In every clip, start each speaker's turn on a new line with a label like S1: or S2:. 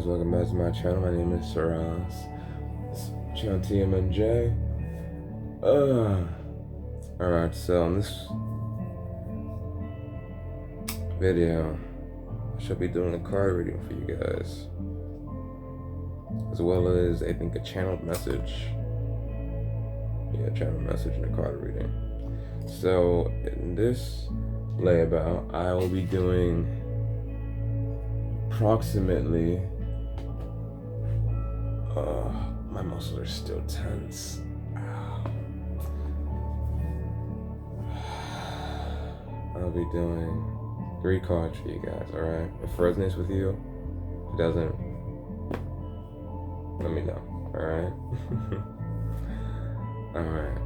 S1: guys, welcome back to my channel. My name is Saraz. Channel TMNJ. Alright, so in this video, I shall be doing a card reading for you guys, as well as I think a channeled message. Yeah, channeled message and a card reading. So in this layabout, I will be doing approximately my muscles are still tense. I'll be doing 3 cards for you guys, alright? If it resonates with you, if it doesn't, let me know, alright? Alright.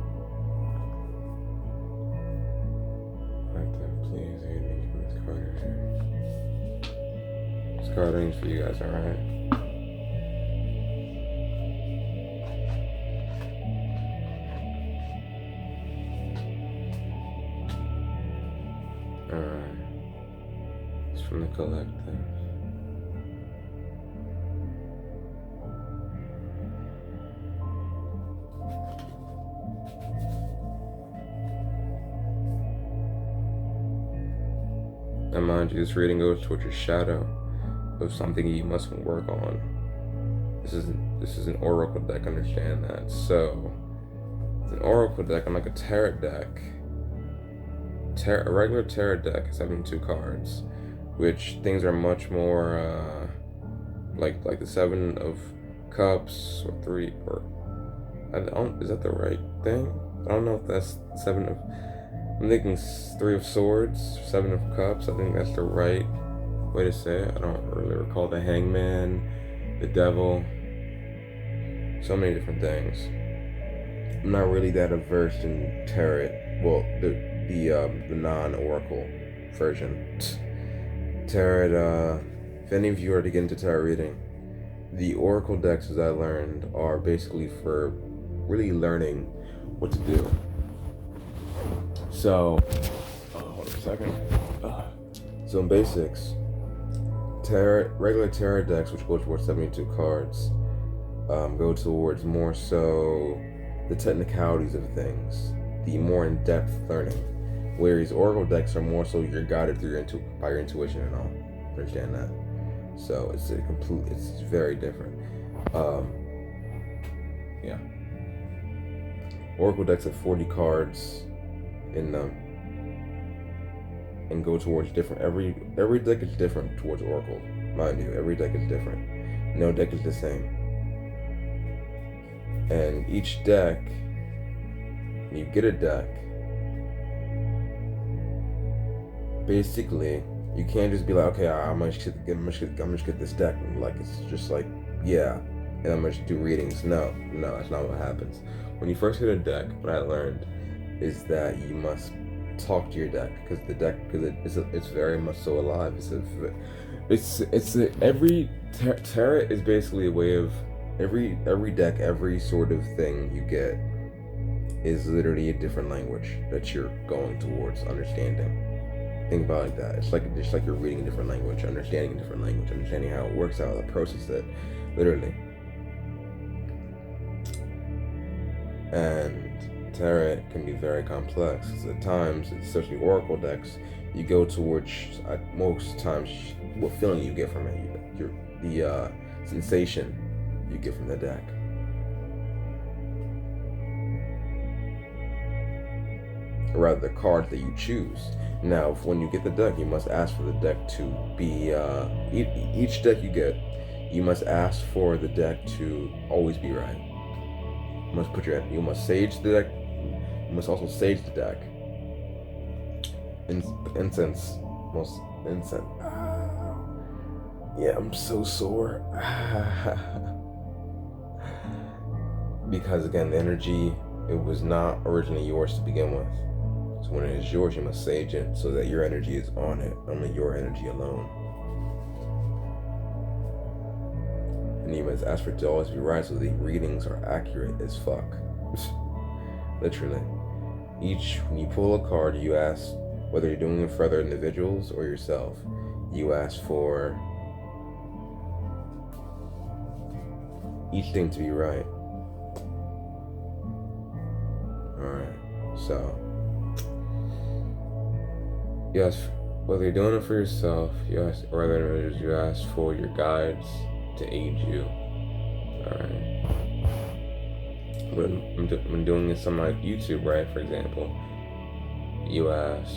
S1: Please aid me from this card reading. This card reading's for you guys, alright? Alright. It's from the collective. And mind you, this reading goes towards your shadow of something you must work on. This is an oracle deck, understand that. So it's an oracle deck, unlike a tarot deck. A regular tarot deck is 72 cards, which things are much more like the 7 of Cups or 3 or is that the right thing? I don't know if that's 7 of. I'm thinking 3 of Swords, 7 of Cups. I think that's the right way to say it. I don't really recall the Hangman, the Devil, so many different things. I'm not really that averse in tarot. Well, the non-oracle version. Tarot. If any of you are to get into tarot reading, the oracle decks, as I learned, are basically for really learning what to do. So, hold on a second. So in basics, regular tarot decks, which go towards 72 cards, go towards more so the technicalities of things, the more in-depth learning. Whereas oracle decks are more so you're guided through by your intuition and all. Understand that? So it's very different. Yeah. Oracle decks have 40 cards in them and go towards different. Every deck is different towards oracle, mind you. Every deck is different. No deck is the same. And each deck, when you get a deck, basically you can't just be like, okay, I'm gonna just get this deck, and like it's just like, yeah, and I'm gonna just do readings. No, that's not what happens. When you first get a deck, what I learned is that you must talk to your deck, because it's very much so alive. Every tarot is basically a way of every deck, every sort of thing you get is literally a different language that you're going towards understanding. Think about it like that. It's like you're reading a different language, understanding a different language, understanding how it works, how to process it, literally. And tarot can be very complex. At times, especially oracle decks, you go towards most times what feeling you get from it, the sensation you get from the deck. Or rather, the cards that you choose. Now, when you get the deck, you must ask for the deck to be each deck you get, you must ask for the deck to always be right. You must sage the deck. You must also sage the deck. Incense. Yeah, I'm so sore. Because again, the energy, it was not originally yours to begin with. So when it is yours, you must sage it so that your energy is on it, only your energy alone. And you must ask for it to always be right so the readings are accurate as fuck. Literally. When you pull a card, you ask, whether you're doing it for other individuals or yourself, you ask for each thing to be right. Alright, so yes, whether you're doing it for yourself, yes, or whether you ask for your guides to aid you. Alright. When doing something like YouTube, right, for example, you ask,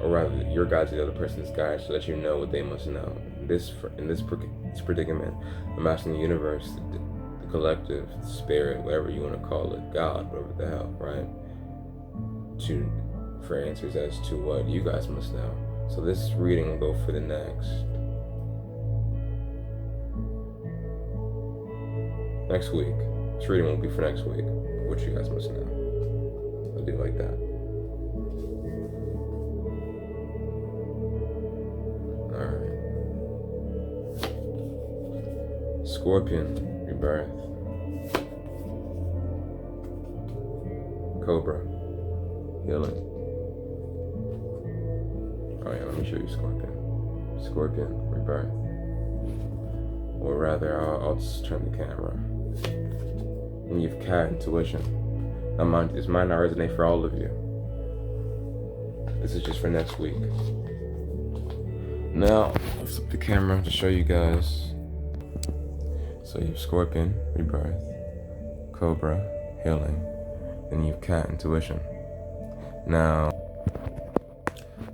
S1: or rather, your guide to the other person's guide to let you know what they must know. In this predicament, I'm asking the universe, the collective, the spirit, whatever you want to call it, God, whatever the hell, right, for answers as to what you guys must know. So this reading will go for the next week. This reading will be for next week, what you guys must know. I'll do it like that. Alright. Scorpion, rebirth. Cobra, healing. Oh yeah, let me show you Scorpion. Scorpion, rebirth. Or rather, I'll just turn the camera. And you've cat, intuition. Now mind you, this might not resonate for all of you. This is just for next week. Now, I'll flip the camera to show you guys. So you have Scorpion, rebirth. Cobra, healing. And you have cat, intuition. Now,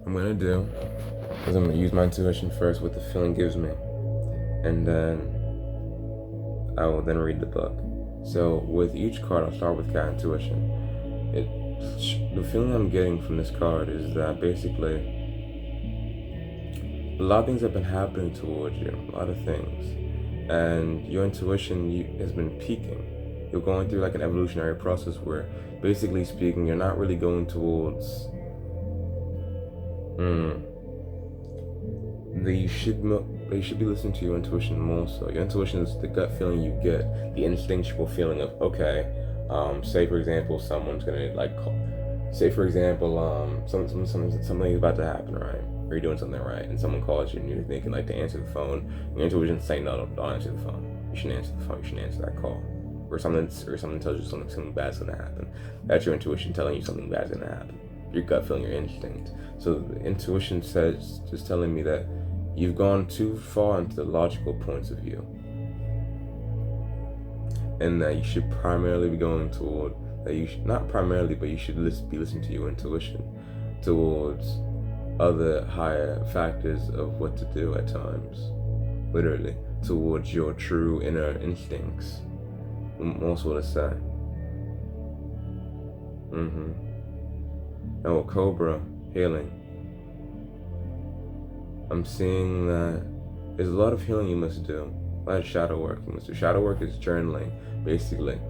S1: what I'm gonna do is I'm gonna use my intuition first, what the feeling gives me. And then I will then read the book. So with each card, I'll start with cat, intuition. The feeling I'm getting from this card is that basically a lot of things have been happening towards you, a lot of things, and your intuition has been peaking. You're going through like an evolutionary process where, basically speaking, you're not really going towards you should be listening to your intuition more so. Your intuition is the gut feeling you get, the instinctual feeling of, okay, say for example, someone's gonna something's about to happen, right? Or you're doing something right, and someone calls you and you're thinking like to answer the phone. Your intuition's saying, no, don't answer the phone. You shouldn't answer the phone. You shouldn't answer that call. Or something tells you something bad's gonna happen. That's your intuition telling you something bad's gonna happen. Your gut feeling, your instinct. So the intuition just telling me that you've gone too far into the logical points of view, and that you should primarily be going toward not primarily, but you should be listening to your intuition towards other higher factors of what to do at times, literally towards your true inner instincts. Most what to say. Now with Cobra, healing, I'm seeing that there's a lot of healing you must do, a lot of shadow work you must do. Shadow work is journaling, basically.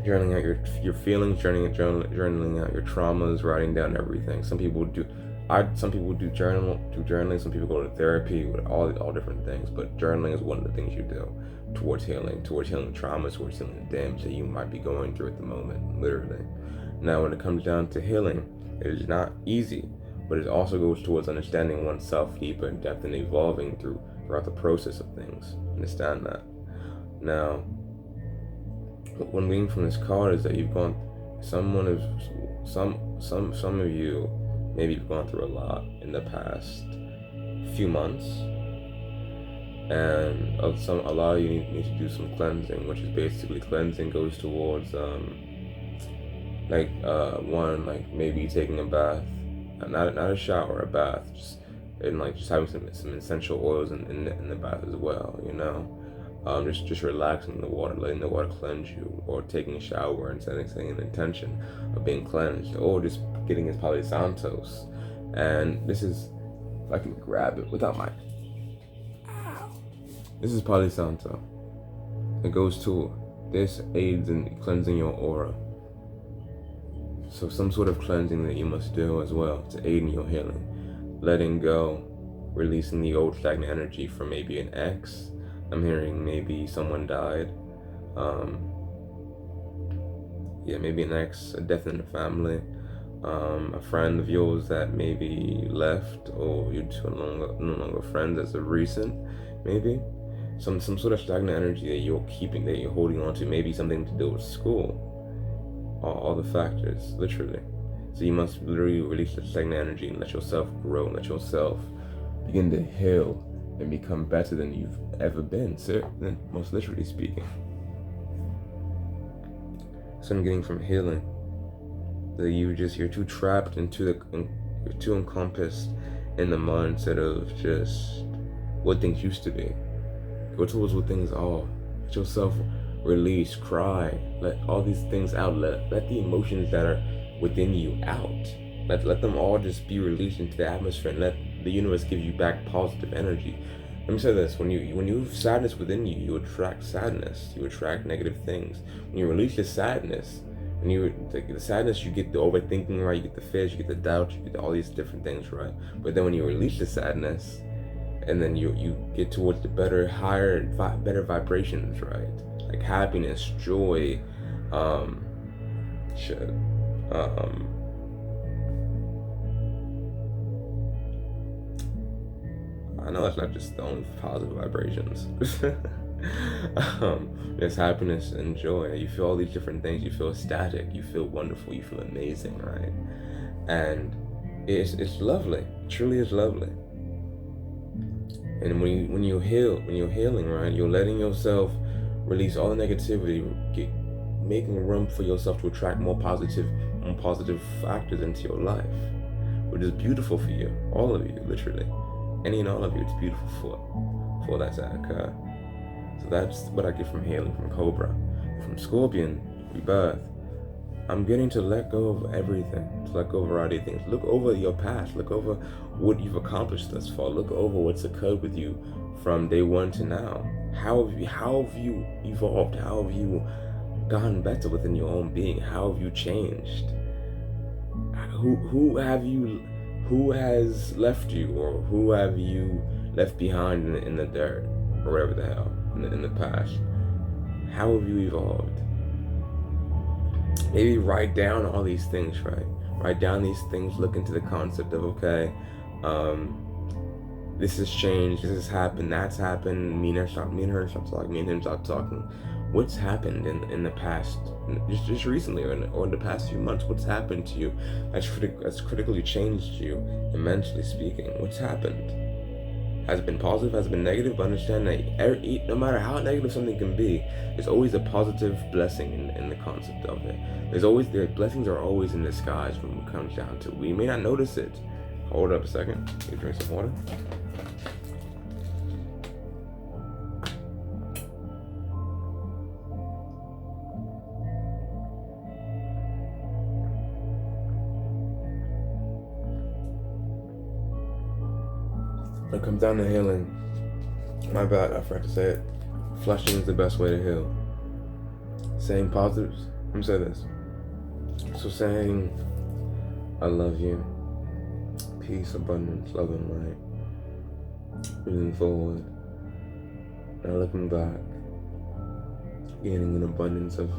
S1: Journaling out your feelings, journaling out your traumas, writing down everything. Some people do journaling, some people go to therapy with all different things, but journaling is one of the things you do towards healing traumas, towards healing the damage that you might be going through at the moment, literally. Now, when it comes down to healing, it is not easy, but it also goes towards understanding oneself deeper in depth and evolving throughout the process of things. Understand that. Now, what I'm reading from this card is that some of you, maybe you've gone through a lot in the past few months, and a lot of you need to do some cleansing, which is basically cleansing goes towards maybe taking a bath, not a shower, a bath, just having some essential oils in the bath as well, just relaxing in the water, letting the water cleanse you, or taking a shower and setting an intention of being cleansed, or just getting his Palo Santos. And this is, if I can grab it without my, this is Palo Santo. This aids in cleansing your aura. So some sort of cleansing that you must do as well to aid in your healing. Letting go, releasing the old stagnant energy from maybe an ex. I'm hearing maybe someone died. Maybe an ex, a death in the family. A friend of yours that maybe left, or you're no longer friends as of recent, maybe. some sort of stagnant energy that you're keeping, that you're holding on to, maybe something to do with school, all the factors, literally. So you must literally release the stagnant energy and let yourself grow, and let yourself begin to heal and become better than you've ever been, most literally speaking. So I'm getting from healing that you're too trapped into you're too encompassed in the mindset of just what things used to be. Go towards what things are. Let yourself release, cry, let all these things out. Let the emotions that are within you out. Let them all just be released into the atmosphere, and let the universe give you back positive energy. Let me say this: when you have sadness within you, you attract sadness. You attract negative things. When you release the sadness, the sadness, you get the overthinking, right? You get the fears, you get the doubt, you get all these different things, right? But then when you release the sadness, and then you get towards the better, higher, better vibrations, right? Like happiness, joy, shit. I know it's not just the only positive vibrations. There's happiness and joy. You feel all these different things. You feel ecstatic. You feel wonderful. You feel amazing, right? And it's lovely. It truly is lovely. And when you're healing, right, you're letting yourself release all the negativity, making room for yourself to attract more positive factors into your life, which is beautiful for you, all of you, literally, any and all of you. It's beautiful for that to occur. So that's what I get from healing, from Cobra, from Scorpion, Rebirth. I'm getting to let go of everything, to let go of a variety of things. Look over your past, look over what you've accomplished thus far, look over what's occurred with you from day one to now. How have you evolved? How have you gotten better within your own being? How have you changed? Who has left you, or who have you left behind in the dirt, or whatever the hell, in the past? How have you evolved? Maybe write down all these things, right? Write down these things, look into the concept of, okay, this has changed, this has happened, that's happened, me and him stop talking. What's happened in the past, just recently, or in the past few months? What's happened to you that's critically changed you, mentally speaking? What's happened? Has it been positive? Has it been negative? But understand that no matter how negative something can be, there's always a positive blessing in the concept of it. Their blessings are always in disguise when it comes down to it. We may not notice it. Hold up a second. Let me drink some water. When it comes down to healing, my bad, I forgot to say it. Flushing is the best way to heal. Saying positives. Let me say this. So saying, I love you, peace, abundance, love, and light. Moving forward, and looking back, gaining an abundance of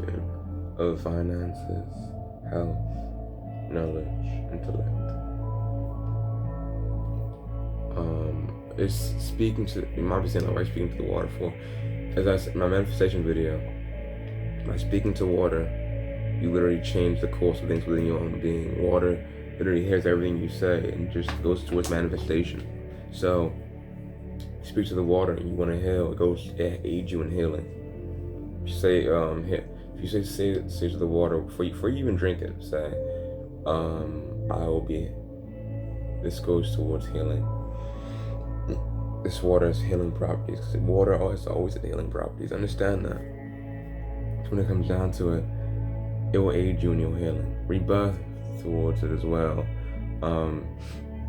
S1: finances, health, knowledge, intellect. It's speaking to, you might be saying, oh, I'm speaking to the water for, as I said in my manifestation video, by speaking to water, you literally change the course of things within your own being. Water literally hears everything you say and just goes towards manifestation. So, speak to the water and you want to heal, it aids you in healing. If you say, say to the water, before you even drink it, say, I will be, this goes towards healing. This water has healing properties, because water always has healing properties. Understand that. So when it comes down to it, it will aid you in your healing. Rebirth towards it as well.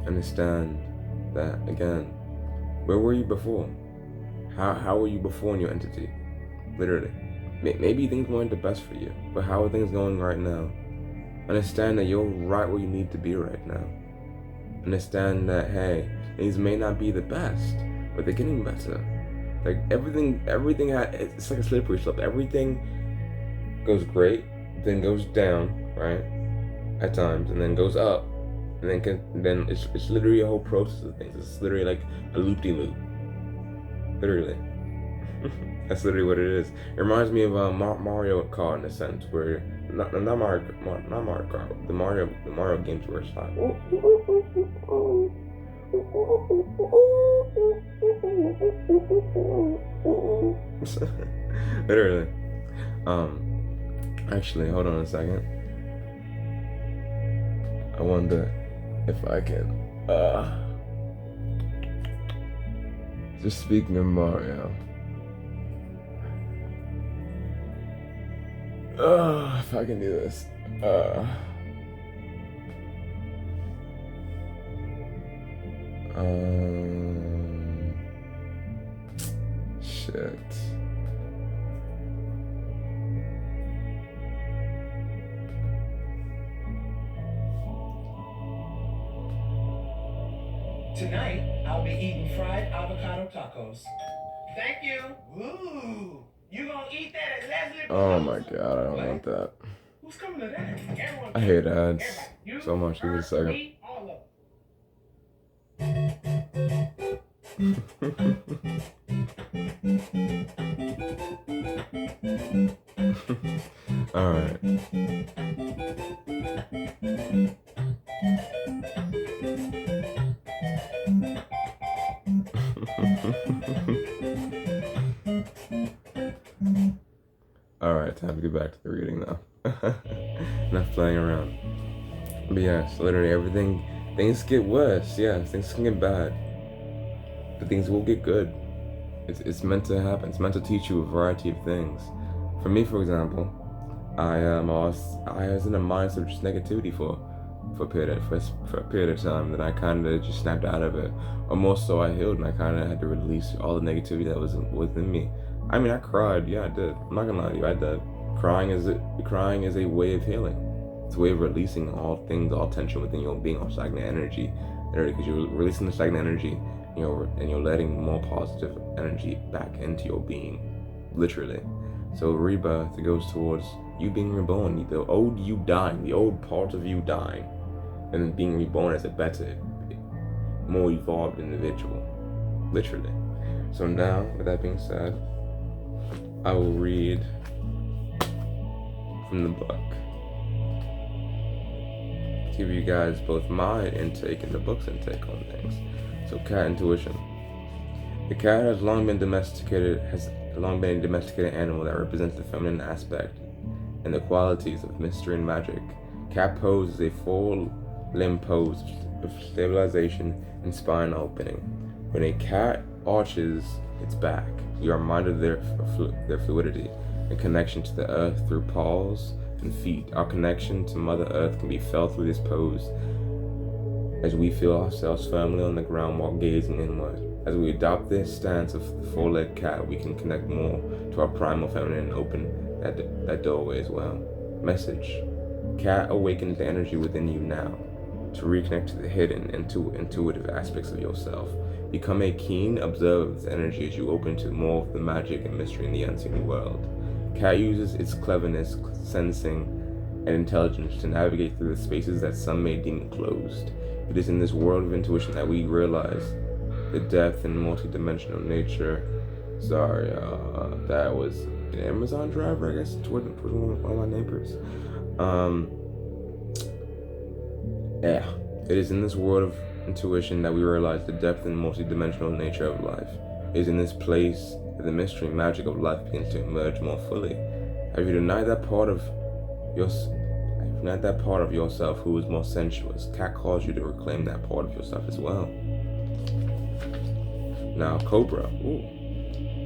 S1: Understand that, again, where were you before? How were you before in your entity? Literally. Maybe things weren't the best for you, but how are things going right now? Understand that you're right where you need to be right now. Understand that, hey, things may not be the best, but they're getting better. Like everything it's like a slippery slope. Everything goes great, then goes down, right? At times, and then goes up, and then it's literally a whole process of things. It's literally like a loop-de-loop. Literally. That's literally what it is. It reminds me of Mario Kart in a sense, where not Mario Kart, the Mario games where it's like literally. Actually, hold on a second. I wonder if I can. Just speaking of Mario. If I can do this. Shit.
S2: Tonight, I'll be eating fried avocado tacos. Thank you. Ooh, you gonna eat that at Leslie?
S1: Oh my god, I don't want that.
S2: Who's coming to that? Everyone.
S1: I hate ads
S2: You,
S1: so much. Give it a second.
S2: me, all of
S1: All right. All right, time to get back to the reading now. Not playing around. But yes, literally everything. Things get worse. Yeah, things can get bad, but things will get good. It's meant to happen. It's meant to teach you a variety of things. For me, for example, I was in a mindset of just negativity for a period of time. Then I kind of just snapped out of it, or more so, I healed, and I kind of had to release all the negativity that was within me. I mean, I cried. Yeah, I did. I'm not gonna lie to you. I did. Crying is a way of healing. It's a way of releasing all things, all tension within your being, all stagnant energy. Because you're releasing the stagnant energy, and you're letting more positive energy back into your being, literally. So rebirth, it goes towards you being reborn, the old you dying, the old part of you dying, and then being reborn as a better, more evolved individual, literally. So now, with that being said, I will read from the book. Give you guys both my intake and the book's intake on things. So, cat intuition. The cat has long been a domesticated animal that represents the feminine aspect and the qualities of mystery and magic. Cat pose is a full limb pose of stabilization and spine opening. When a cat arches its back, you are reminded of their fluidity and connection to the earth through paws and feet. Our connection to Mother Earth can be felt through this pose as we feel ourselves firmly on the ground while gazing inward. As we adopt this stance of the four-legged cat, we can connect more to our primal feminine and open that doorway as well. Message. Cat awakens the energy within you now to reconnect to the hidden, intuitive aspects of yourself. Become a keen observer of this energy as you open to more of the magic and mystery in the unseen world. Cat uses its cleverness, sensing, and intelligence to navigate through the spaces that some may deem closed. It is in this world of intuition that we realize the depth and multi-dimensional nature. Sorry, that was an Amazon driver, I guess, towards one of my neighbors. Yeah, it is in this world of intuition that we realize the depth and multi-dimensional nature of life. It is in this place that the mystery and magic of life begins to emerge more fully. Have you denied that part of yourself who is more sensuous? Cat calls you to reclaim that part of yourself as well. Now, Cobra. Ooh.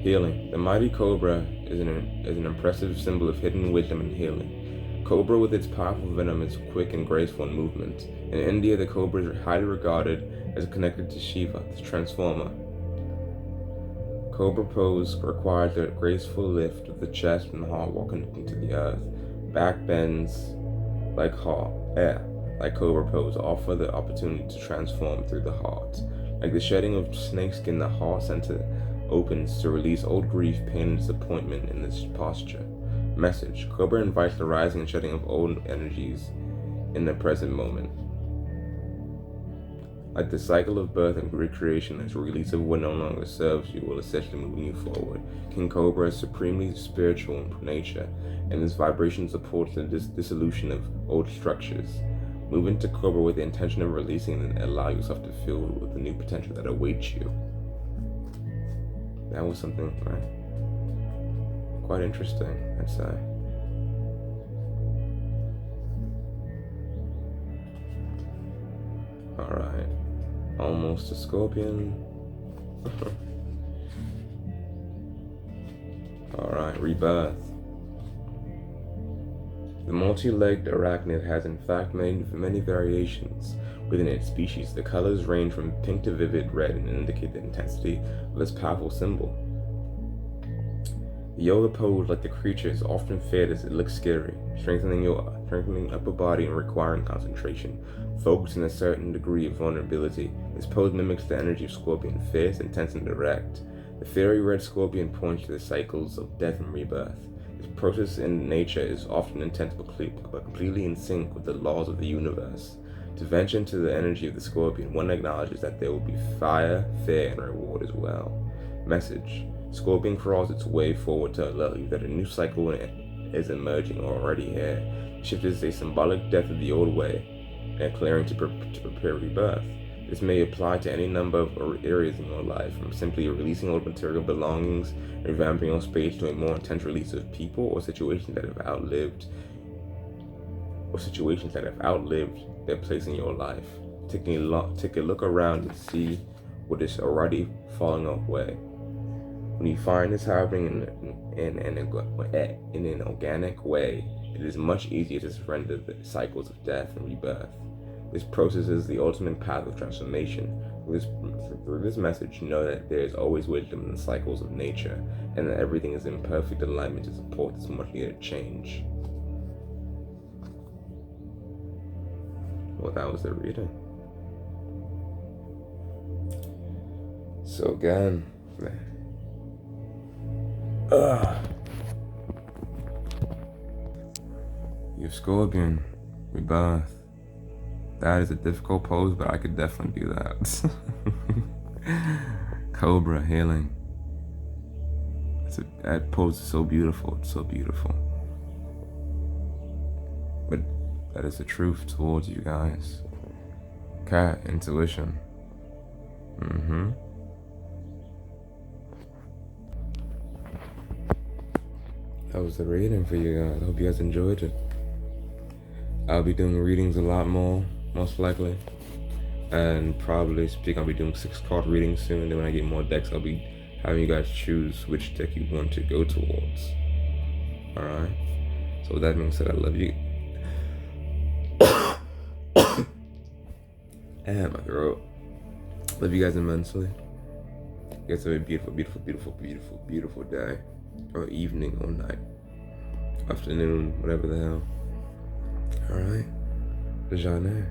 S1: Healing. The mighty Cobra is an impressive symbol of hidden wisdom and healing. Cobra with its powerful venom is quick and graceful in movement. In India, the Cobra is highly regarded as connected to Shiva, the transformer. Cobra pose requires a graceful lift of the chest and heart while connecting to the earth. Back bends like Cobra pose offer the opportunity to transform through the heart. Like the shedding of snakeskin, the heart center opens to release old grief, pain, and disappointment in this posture. Message. Cobra invites the rising and shedding of old energies in the present moment. Like the cycle of birth and recreation, as release of what no longer serves you will essentially moving you forward. King Cobra is supremely spiritual in nature, and this vibration supports the dissolution of old structures. Move into Cobra with the intention of releasing and allow yourself to feel with the new potential that awaits you. That was something, right? Quite interesting, I'd say. Alright. Almost a scorpion. Alright, rebirth. The multi-legged arachnid has in fact many variations within its species. The colors range from pink to vivid red and indicate the intensity of this powerful symbol. The yoga pose, like the creature, is often feared as it looks scary, strengthening upper body and requiring concentration, focus and a certain degree of vulnerability. This pose mimics the energy of Scorpion, fierce, intense, and direct. The fiery red Scorpion points to the cycles of death and rebirth. This process in nature is often intense but completely in sync with the laws of the universe. To venture into the energy of the Scorpion, one acknowledges that there will be fire, fear, and reward as well. Message: Scorpion crawls its way forward to alert you that a new cycle is emerging or already here. Shift is a symbolic death of the old way and clearing to prepare rebirth. This may apply to any number of areas in your life, from simply releasing old material belongings, revamping your space, to a more intense release of people or situations that have outlived their place in your life. Take a look around and see what is already falling away. When you find this happening in an organic way, it is much easier to surrender the cycles of death and rebirth. This process is the ultimate path of transformation. Through this message, know that there is always wisdom in the cycles of nature, and that everything is in perfect alignment to support this much needed change. Well, that was the reading. So again, your Scorpion, rebirth. That is a difficult pose, but I could definitely do that. Cobra, healing. That pose is so beautiful. It's so beautiful. But that is the truth towards you guys. Cat, intuition. That was the reading for you guys. I hope you guys enjoyed it. I'll be doing readings a lot more, most likely. And probably speaking, I'll be doing 6-card readings soon. And then when I get more decks, I'll be having you guys choose which deck you want to go towards. Alright? So with that being said, I love you. And my throat. Love you guys immensely. You guys have a beautiful, beautiful, beautiful, beautiful, beautiful day. Or evening or night. Afternoon, whatever the hell. Alright. Dejanay.